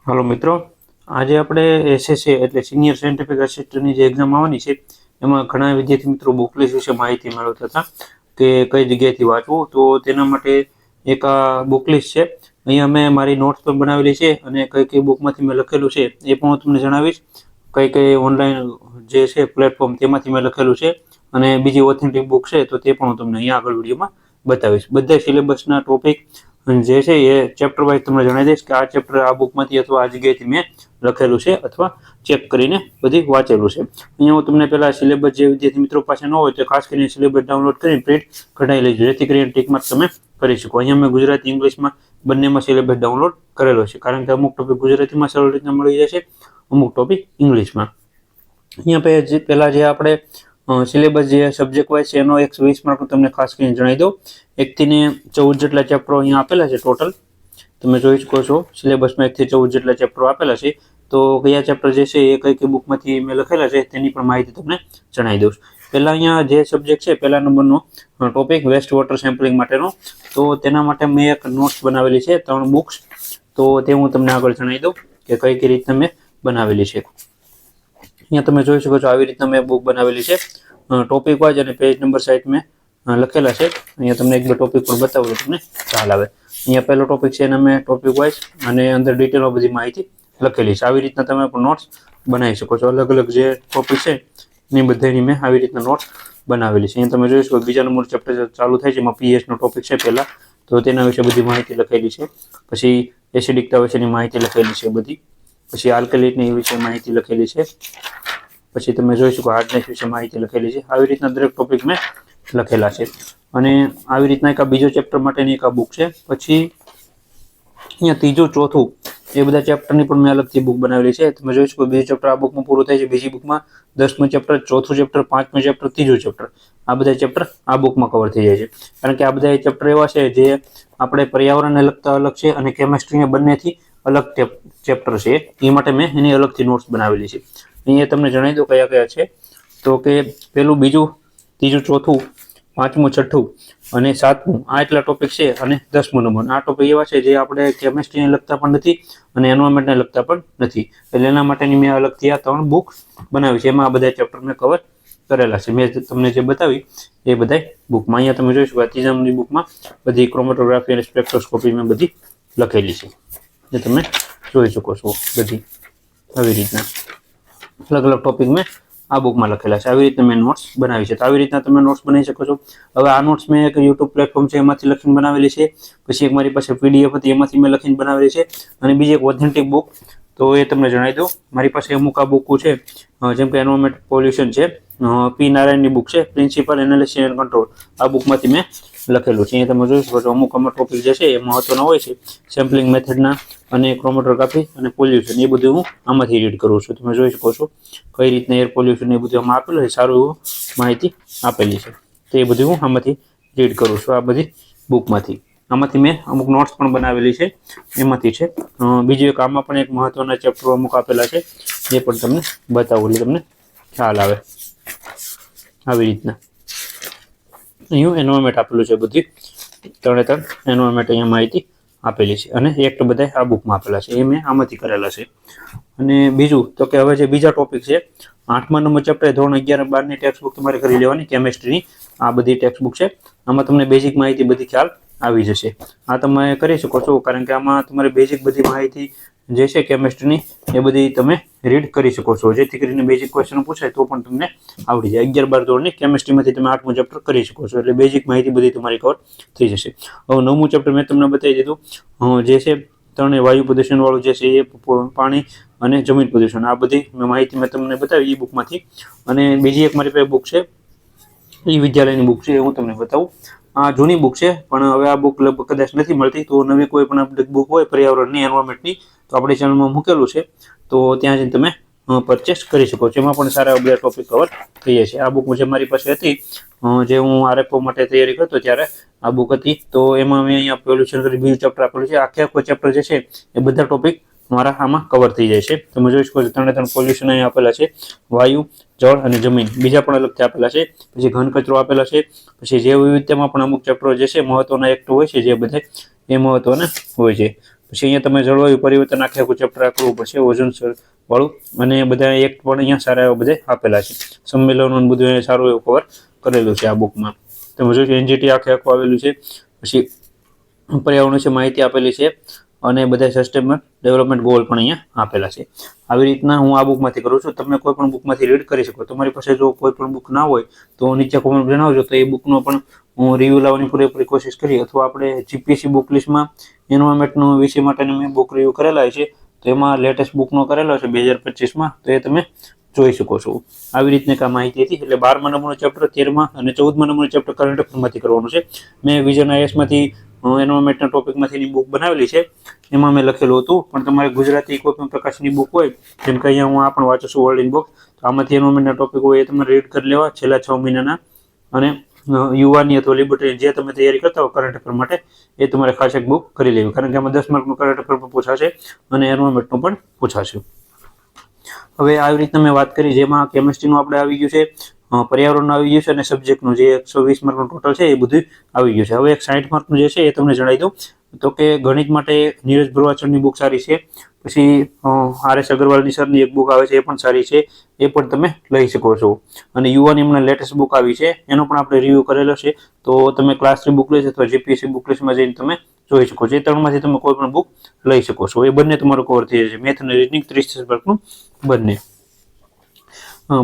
હાલો મિત્રો, આજે આપણે એસએસસી એટલે સિનિયર સાયન્ટિફિક આસિસ્ટન્ટની જે એક્ઝામ આવવાની છે એમાં ઘણા વિદ્યાર્થી મિત્રો બુક લિસ્ટ વિશે માહિતી મેળવતા હતા કે કઈ જગ્યાએથી વાંચવું. તો તેના માટે એક આ બુક લિસ્ટ છે. અહીંયા મેં મારી નોટ્સ પણ બનાવેલી છે અને કઈ કઈ બુકમાંથી મેં લખેલું છે એ પણ હું તમને જણાવીશ. કઈ કઈ ઓનલાઈન જે છે પ્લેટફોર્મ તેમાંથી મેં લખેલું છે અને બીજી ઓથેન્ટિક બુક છે તો તે પણ હું તમને અહીંયા આગળ વિડીયોમાં બતાવીશ. બધા સિલેબસના ટોપિક જે છે એ ચેપ્ટર વાઇઝ તમને જણાવી દઈશ કે આ ચેપ્ટર આ બુકમાંથી અથવા આ જગ્યાએથી મેં લખેલું છે અથવા ચેક કરીને બધી વાંચેલું છે. અહીંયા હું તમને પહેલા સિલેબસ જે વિદ્યાર્થી મિત્રો પાસે ન હોય તો ખાસ કરીને સિલેબસ ડાઉનલોડ કરીને પ્રિન્ટ કઢાવી લેજો, જેથી કરીને ટીક માર્ક તમે કરી શકો. અહીંયા મેં ગુજરાતી ઇંગ્લિશમાં બંનેમાં સિલેબસ ડાઉનલોડ કરેલો છે, કારણ કે અમુક ટોપિક ગુજરાતીમાં સરળ રીતના મળી જશે, અમુક ટોપિક ઇંગ્લિશમાં. અહીંયા પહેલા જે આપણે સિલેબસ જે સબ્જેક્ટ વાઇઝ છે એનો 120 માર્કનું તમને ખાસ કરીને જણાવી દઉં. 1 થી 14 જેટલા ચેપ્ટરો અહીંયા આપેલા છે ટોટલ. તમે જોઈ શકો છો સિલેબસમાં 1 થી 14 જેટલા ચેપ્ટરો આપેલા છે. તો કયા ચેપ્ટર જે છે એ કઈ કઈ બુકમાંથી મેં લખેલા છે તેની પણ માહિતી તમને જણાવી દઉં. પહેલા અહીંયા જે સબ્જેક્ટ છે પહેલા નંબરનો ટોપિક વેસ્ટ વોટર સેમ્પલિંગ માટેનો, તો તેના માટે મેં એક નોટ્સ બનાવેલી છે 3 બુક્સ. તો તે હું તમને આગળ જણાવી દઉં કે કઈ કઈ રીતના મેં બનાવેલી છે. અહીંયા તમે જોઈ શકો છો આવી રીતના મેં બુક બનાવેલી છે ટોપિક વાઇઝ અને પેજ નંબર સાઇટ મેં લખેલા છે. અહીંયા તમને એક બે ટોપિક પણ બતાવું તમને ખ્યાલ આવે. અહીંયા પહેલો ટોપિક છે એના મેં ટોપિક વાઇઝ અને અંદર ડિટેલમાં બધી માહિતી લખેલી છે. આવી રીતના તમે પણ નોટ્સ બનાવી શકો છો. અલગ અલગ જે ટોપિક છે એની બધાની મેં આવી રીતના નોટ્સ બનાવેલી છે. અહીંયા તમે જોઈ શકો બીજા નંબર ચેપ્ટર ચાલુ થાય છે, એમાં પીએચનો ટોપિક છે પહેલા, તો તેના વિશે બધી માહિતી લખેલી છે. પછી એસિડિકતા વિશેની માહિતી લખેલી છે બધી. પછી આલ્કલીટની વિશે માહિતી લખેલી છે. પછી તમે જોઈ શકો હાર્ડનેસ વિશે માહિતી લખેલી છે. આવી રીતના દરેક ટોપિક મેં લખેલા છે. અને આવી રીતના એક આ બીજો ચેપ્ટર માટેની એક આ બુક છે. પછી અહીંયા ત્રીજું ચોથું એ બધા ચેપ્ટરની પણ મેં અલગથી બુક બનાવેલી છે. તમે જોઈ શકો બીજું ચેપ્ટર આ બુકમાં પૂરું થાય છે, બીજી બુકમાં 10મું ચેપ્ટર, ચોથું ચેપ્ટર, 5મું ચેપ્ટર, ત્રીજું ચેપ્ટર, આ બધા ચેપ્ટર આ બુકમાં કવર થઈ જાય છે. કારણ કે આ બધા ચેપ્ટર એવા છે જે આપણે પર્યાવરણને લગતા અલગ છે અને કેમેસ્ટ્રીને બંનેથી અલગ ચેપ્ટર છે, એ માટે મેં એની અલગથી નોટ્સ બનાવેલી છે. અહીંયા તમને જણાવી દો કયા કયા છે. તો કે પહેલું, બીજું, ત્રીજું, ચોથું, 5મું, 6ઠું અને 7મું આ એટલા ટોપિક છે. અને 10મું નંબર આ ટોપિક એવા છે જે આપણે કેમેસ્ટ્રીને લગતા પણ નથી અને એન્વાયરમેન્ટને લગતા પણ નથી, એટલે એના માટેની મેં અલગથી આ 3 બુક બનાવી છે. એમાં આ બધા ચેપ્ટર મેં કવર કરેલા છે. મેં તમને જે બતાવી એ બધા બુકમાં. અહીંયા તમે જોઈ શકો ત્રીજાની બુકમાં બધી ક્રોમેટોગ્રાફી અને સ્પેક્ટ્રોસ્કોપી મેં બધી લખેલી છે, જે તમે જોઈ શકો છો. બધી આવી રીતના અલગ અલગ ટોપિક મેં આ બુકમાં લખેલા છે. આવી રીતે મેં નોટ્સ બનાવી છે. તો આવી રીતના તમે નોટ્સ બનાવી શકો છો. હવે આ નોટ્સ મેં એક યુટ્યુબ પ્લેટફોર્મ છે એમાંથી લખીને બનાવેલી છે. પછી એક મારી પાસે પીડીએફ હતી એમાંથી મેં લખીને બનાવેલી છે. અને બીજી એક ઓથેન્ટિક બુક, તો એ તમને જણાવી દઉં. મારી પાસે અમુક આ બુકો છે, જેમ કે એન્વાયરમેન્ટ પોલ્યુશન છે, પી નારાયણની બુક છે પ્રિન્સિપલ એનાલિસિસ એન્ડ કંટ્રોલ, આ બુકમાંથી મેં લખેલું છે. અહીંયા તમે જોઈ શકો છો અમુક ટોપિક જે છે એ મહત્વના હોય છે, સેમ્પલિંગ મેથડના અને ક્રોમેટોગ્રાફી અને પોલ્યુશન, એ બધું હું આમાંથી રીડ કરું છું. તમે જોઈ શકો છો કઈ રીતના એર પોલ્યુશન એ બધું આમાં આપેલું છે, સારું એવું માહિતી આપેલી છે. તો એ બધું હું આમાંથી રીડ કરું છું, આ બધી બુકમાંથી. આમાંથી મેં અમુક નોટ્સ પણ બનાવેલી છે, એમાંથી છે. બીજું એક આમાં પણ એક મહત્વના ચેપ્ટરો અમુક આપેલા છે, એ પણ તમને બતાવું એટલે તમને ખ્યાલ આવે. આવી રીતના અહીં એન્વાયરમેન્ટ આપેલું છે, બધી 3 એન્વાયરમેન્ટ અહીંયા માહિતી આપેલી છે. અને એક તો બધા આ બુકમાં આપેલા છે, એ મેં આમાંથી કરેલા છે. અને બીજું તો કે હવે જે બીજા ટોપિક છે 8મા નંબર ચેપ્ટર ધોરણ 11 અને 12ની ટેક્સ્ટ બુક તમારે કરી લેવાની, કેમેસ્ટ્રીની આ બધી ટેક્સ્ટ બુક છે. આમાં તમને બેઝિક માહિતી બધી ખ્યાલ આવી જશે. આ તમે કરી શકો છો, કારણ કે આમાં તમારે બેઝિક બધી માહિતી જે છે કેમેસ્ટ્રીની એ બધી તમે રીડ કરી શકો છો, જેથી કરીને બેઝિક ક્વેશ્ચન પૂછાય તો પણ તમને આવડી જાય. 11-12 ધોરણની કેમેસ્ટ્રીમાંથી તમે 8મું ચેપ્ટર કરી શકો છો, એટલે બેઝિક માહિતી બધી તમારી કવર થઈ જશે. હવે 9મું ચેપ્ટર મેં તમને બતાવી દીધું, જે છે 3 વાયુ પ્રદૂષણ વાળું જે છે એ પાણી અને જમીન પ્રદૂષણ, આ બધી માહિતી મેં તમને બતાવી એ બુકમાંથી. અને બીજી એક મારી પાસે બુક છે, એ વિદ્યાલયની બુક છે, એ હું તમને બતાવું. આ જૂની બુક છે, પણ હવે આ બુક કદાચ નથી મળતી, તો નવી કોઈ પણ અપડેટ બુક હોય પર્યાવરણની, એન્વાયરમેન્ટની, તો આપણી ચેનલમાં મૂકેલું છે, તો ત્યાં જઈને તમે પરચેસ કરી શકો છો. એમાં પણ સારા બધા ટોપિક કવર થઈ જાય છે. આ બુક જે મારી પાસે હતી, જે હું આરએફઓ માટે તૈયારી કરતો ત્યારે આ બુક હતી, તો એમાં મેં અહીંયા પોલ્યુશન કરી બીજું ચેપ્ટર આપેલું છે. આખો ચેપ્ટર જે છે એ બધા ટોપિક મારા આમાં કવર થઈ જાય છે. તમે જોઈ શકો છો 3 પોલ્યુશન અહીંયા આપેલા છે, વાયુ, જળ અને જમીન. બીજા પણ અલગથી આપેલા છે. પછી ઘન કચરો આપેલા છે. પછી જૈવ વિવિધતામાં પણ અમુક ચેપ્ટરો જે છે મહત્વના એક હોય છે, જે બધા એ મહત્વના હોય છે. પછી અહીંયા તમે જળવાયુ પરિવર્તન આખું ચેપ્ટર કરવું પડશે, ઓઝોન વાળું, અને બધા એક્ટ પણ અહીંયા સારા એવા બધા આપેલા છે, સંમેલનો બધું અહીંયા સારું એવું કવર કરેલું છે આ બુકમાં. તમે જોશો એનજીટી આખું આવેલું છે, પછી પર્યાવરણ વિશે માહિતી આપેલી છે, અને બધા સસ્ટેનેબલ ડેવલપમેન્ટ ગોલ પણ અહીંયા આપેલા છે. આવી રીતના હું આ બુકમાંથી કરું છું. તમે કોઈ પણ બુકમાંથી રીડ કરી શકો. તમારી પાસે જો કોઈ પણ બુક ના હોય તો નીચે કોમેન્ટ જણાવજો, તો એ બુકનો પણ હું રિવ્યૂ લાવવાની પૂરેપૂરી કોશિશ કરી. અથવા આપણે જીપીએસસી બુક લિસ્ટમાં એન્વાયરમેન્ટનો વિષય માટેની મેં બુક રિવ્યૂ કરેલા છે, તો એમાં લેટેસ્ટ બુકનો કરેલો છે 2025માં, તો એ તમે જોઈ શકો છો. આવી રીતની આ માહિતી હતી. એટલે 12મા નંબરનું ચેપ્ટર, 13મા અને 14મા નંબરનું ચેપ્ટર કરંટ અફેરમાંથી કરવાનું છે. મેં વિઝન આઈએસમાંથી એન્વાયરમેન્ટના ટોપિકમાંથીની બુક બનાવેલી છે, એમાં મેં લખેલું હતું. પણ તમારે ગુજરાતી કોઈ પણ પ્રકારની બુક હોય, જેમ કે અહીંયા હું આ પણ વાંચું છું વર્લ્ડ ઇન બુક, તો આમાંથી એન્વાયરમેન્ટના ટોપિક હોય એ તમારે રીડ કરી લેવા છેલ્લા 6 મહિનાના. અને યુવાની અથવા લિબર્ટરી જે તમે તૈયારી કરતા હો કરંટ અફેર માટે, એ તમારે ખાસ એક બુક કરી લેવી, કારણ કે આમાં 10 માર્કનું કરંટ અફેર પણ પૂછાશે અને એન્વાયરમેન્ટનું પણ પૂછાશે. હવે આવી રીતના મેં વાત કરી, જેમાં કેમિસ્ટ્રીનું આપણે આવી ગયું છે, પર્યાવરણનું આવી ગયું છે, અને સબ્જેક્ટનું જે 120 માર્કનું ટોટલ છે એ બધું આવી ગયું છે. હવે એક 60 માર્કનું જે છે એ તમને જણાવી દઉં, તો કે ગણિત માટે નીરજ ભુવાચરની બુક સારી છે. પછી RS અગ્રવાલની સરની એક બુક આવે છે, એ પણ સારી છે, એ પણ તમે લઈ શકો છો. અને યુવાની એમના લેટેસ્ટ બુક આવી છે, એનો પણ આપણે રિવ્યૂ કરેલો છે, તો તમે ક્લાસ 3 બુક લિસ્ટ અથવા જીપીએસસી બુક લિસ્ટમાં જઈને તમે જોઈ શકો છો. એ ત્રણમાંથી તમે કોઈ પણ બુક લઈ શકો છો. એ બંને તમારું કવર થઈ જશે, મેથ અને રીઝનિંગ 30 માર્કનું બંને.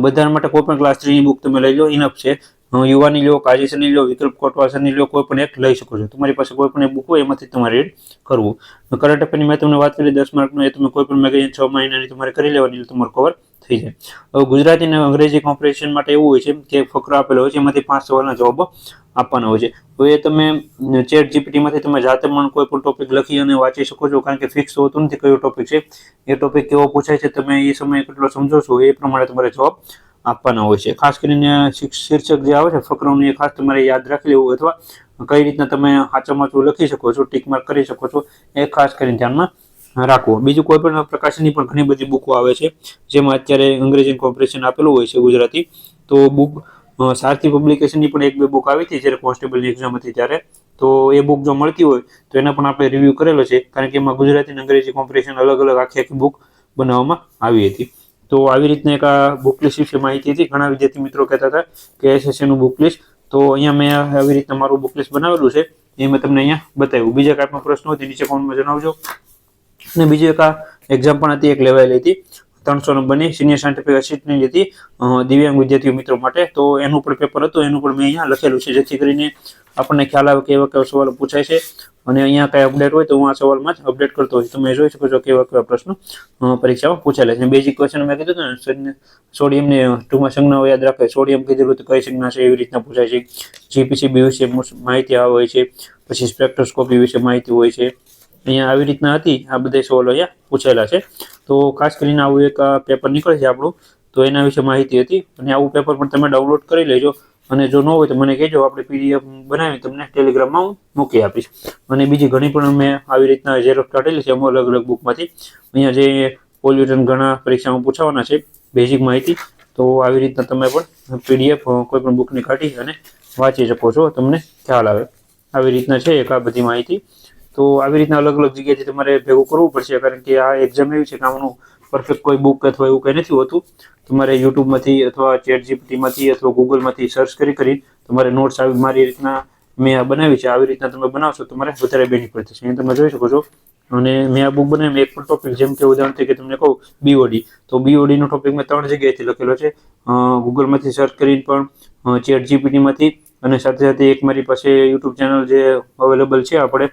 બધા માટે કોઈ પણ ક્લાસ 3ની બુક તમે લઈ લો, ઇનફ છે. યુવાની લો, કાજી સરની લો, વિકલ્પ કોટવા સરની લો, કોઈ પણ એક લઈ શકો છો. તમારી પાસે કોઈ પણ એક બુક હોય એમાંથી તમારે રીડ કરવું. કરંટ અફેરની મેં તમને વાત કરી 10 માર્કનું, એ તમે કોઈ પણ મેગેઝિન 6 મહિનાની તમારે કરી લેવાની, એટલે તમારું કવર થઈ જાય. હવે ગુજરાતી અને અંગ્રેજી કોમ્પ્રિહેન્શન માટે એવું હોય છે કે ફકરો આપેલો હોય છે, એમાંથી 5 સવાલના જવાબ આપવાના હોય છે. તો એ તમે ચેટ જીપીટીમાંથી તમે જાતે પણ કોઈ પણ ટોપિક લખી અને વાંચી શકો છો, કારણ કે ફિક્સ હોતું નથી કયો ટોપિક છે, એ ટોપિક કેવો પૂછાય છે, તમે એ સમયે કેટલો સમજો છો એ પ્રમાણે તમારે જવાબ આપવાના હોય છે. ખાસ કરીને શીર્ષક જે આવે છે ફકરાનું, એ ખાસ તમારે યાદ રાખી લેવું, અથવા કઈ રીતના તમે સાચું લખી શકો છો, ટીક માર્ક કરી શકો છો, એ ખાસ કરીને ધ્યાનમાં રાખવું. બીજું કોઈ પણ પ્રકાશનની પણ ઘણી બધી બુકો આવે છે, જેમાં અત્યારે અંગ્રેજી કોમ્પ્રિહેન્શન આપેલું હોય છે ગુજરાતી. તો બુક સારથી પબ્લિકેશનની પણ 1-2 બુક આવી હતી જ્યારે કોન્સ્ટેબલની એક્ઝામ હતી ત્યારે, તો એ બુક જો મળતી હોય તો એના પણ આપણે રિવ્યૂ કરેલો છે, કારણ કે એમાં ગુજરાતી અને અંગ્રેજી કોમ્પ્રિહેન્શન અલગ અલગ આખી બુક બનાવવામાં આવી હતી. તો આવી રીતના એક આ બુક લિસ્ટ વિશે માહિતી હતી. ઘણા વિદ્યાર્થી મિત્રો કહેતા હતા કે એસએસસીનું બુક લિસ્ટ, તો અહીંયા મેં આવી રીતના મારું બુક લિસ્ટ બનાવેલું છે, એ મેં તમને અહીંયા બતાવ્યું. બીજા કાંઈ પણ પ્રશ્નો હોય નીચે કોમેન્ટમાં જણાવજો. અને બીજી એક આ એક્ઝામ પણ હતી, એક લેવાયેલી હતી 300 નંબરની સિનિયર સાયન્ટિફિક અસિસ્ટન્ટની હતી, દિવ્યાંગ વિદ્યાર્થીઓ મિત્રો માટે. તો એનું પણ પેપર હતું, એનું પણ મેં અહીંયા લખેલું છે, જેથી કરીને આપણને ખ્યાલ આવે કે કેવા સવાલો પૂછાય છે. અને અહીંયા કાંઈ અપડેટ હોય તો હું આ સવાલમાં જ અપડેટ કરતો હોય, તમે જોઈ શકો છો કેવા પ્રશ્નો પરીક્ષામાં પૂછાયેલા છે. બેઝિક ક્વેશ્ચન મેં કીધું હતું ને, સોડિયમને ટૂંકમાં સંજ્ઞાઓ યાદ રાખે, સોડિયમ કીધેલું તો કઈ સંજ્ઞા છે, એવી રીતના પૂછાય છે. જીપીસીબી વિશે માહિતી હોય છે, પછી સ્પેક્ટ્રોસ્કોપી વિશે માહિતી હોય છે. અહીંયા આવી રીતના હતી, આ બધા સવાલો અહીંયા પૂછાયેલા છે. તો ખાસ કરીને આવું એક પેપર નીકળે છે આપણું, તો એના વિશે માહિતી હતી. અને આવું પેપર પણ તમે ડાઉનલોડ કરી લેજો, અને જો ન હોય તો મને કહેજો, આપણે પીડીએફ બનાવી તમને ટેલિગ્રામમાં હું મૂકી આપીશ. અને બીજી ઘણી પણ મેં આવી રીતના ઝેરોક્ષ કાઢેલી છે અલગ અલગ બુકમાંથી. અહીંયા જે પોલ્યુશન ઘણા પરીક્ષામાં પૂછાવાના છે, બેઝિક માહિતી, તો આવી રીતના તમે પણ પીડીએફ કોઈ પણ બુકની કાઢી અને વાંચી શકો છો, તમને ખ્યાલ આવે. આવી રીતના છે એક આ બધી માહિતી. તો આવી રીતના અલગ અલગ જગ્યાએથી તમારે ભેગું કરવું પડશે, કારણ કે આ એક્ઝામ એવી છે કે આમનું પરફેક્ટ કોઈ બુક અથવા એવું કંઈ નથી હોતું. તમારે યુટ્યુબમાંથી અથવા ચેટ જીપીટીમાંથી અથવા ગૂગલમાંથી સર્ચ કરી તમારે નોટ્સ આવી મારી રીતના મેં આ બનાવી છે, આવી રીતના તમે બનાવશો તમારે વધારે બેનિફિટ થશે. અહીં તમે જોઈ શકો છો. અને મેં આ બુક બનાવી, એક પણ ટોપિક, જેમ કે ઉદાહરણ તરીકે તમને કહું બીઓડી, તો બીઓડીનો ટોપિક મેં 3 જગ્યાએથી લખેલો છે, ગૂગલમાંથી સર્ચ કરીને પણ, ચેટ જીપીટીમાંથી, અને સાથે સાથે એક મારી પાસે યુટ્યુબ ચેનલ જે અવેલેબલ છે આપણે,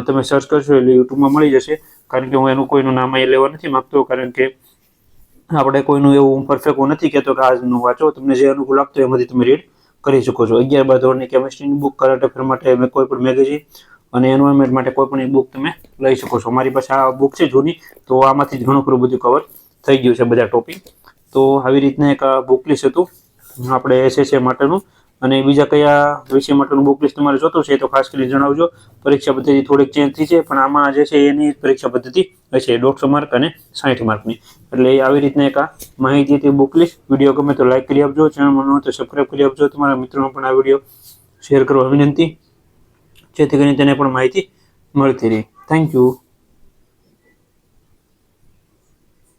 તમે સર્ચ કરશો એટલે યુટ્યુબમાં મળી જશે. કારણ કે હું એનું કોઈનું નામ અહીં લેવા નથી માગતો, કારણ કે આપણે કોઈનું એવું પરફેક્ટ નથી કહેતો કે આજનું વાંચો, તમને જે અનુકૂળ લાગતો હોય એમાંથી તમે રીડ કરી શકો છો. 11-12 ધોરણની કેમિસ્ટ્રીની બુક, કરંટ અફેર માટે કોઈ પણ મેગેઝિન, અને એન્વાયરમેન્ટ માટે કોઈ પણ એક બુક તમે લઈ શકો છો. મારી પાસે આ બુક છે જૂની, તો આમાંથી જ ઘણું ખરું બધું કવર થઈ ગયું છે બધા ટોપિક. તો આવી રીતના એક બુક લિસ્ટ હતું આપણે એસએસસી માટેનું. અને બીજા કયા વિષય માટેનું બુક લિસ્ટ તમારે જોતું છે તો ખાસ કરીને જણાવજો. પરીક્ષા પદ્ધતિ થોડીક ચેન્જ થઈ છે, પણ આમાં જે છે એની પરીક્ષા પદ્ધતિ હશે 150 માર્ક અને 60 માર્કની. એટલે આવી રીતના એક માહિતી હતી બુક લિસ્ટ. વિડીયો ગમે તો લાઈક કરી આપજો, ચેનલમાં ન હોય તો સબસ્ક્રાઈબ કરી આપજો. તમારા મિત્રોને પણ આ વિડીયો શેર કરવા વિનંતી, જેથી કરીને તેને પણ માહિતી મળતી રહે. Thank you.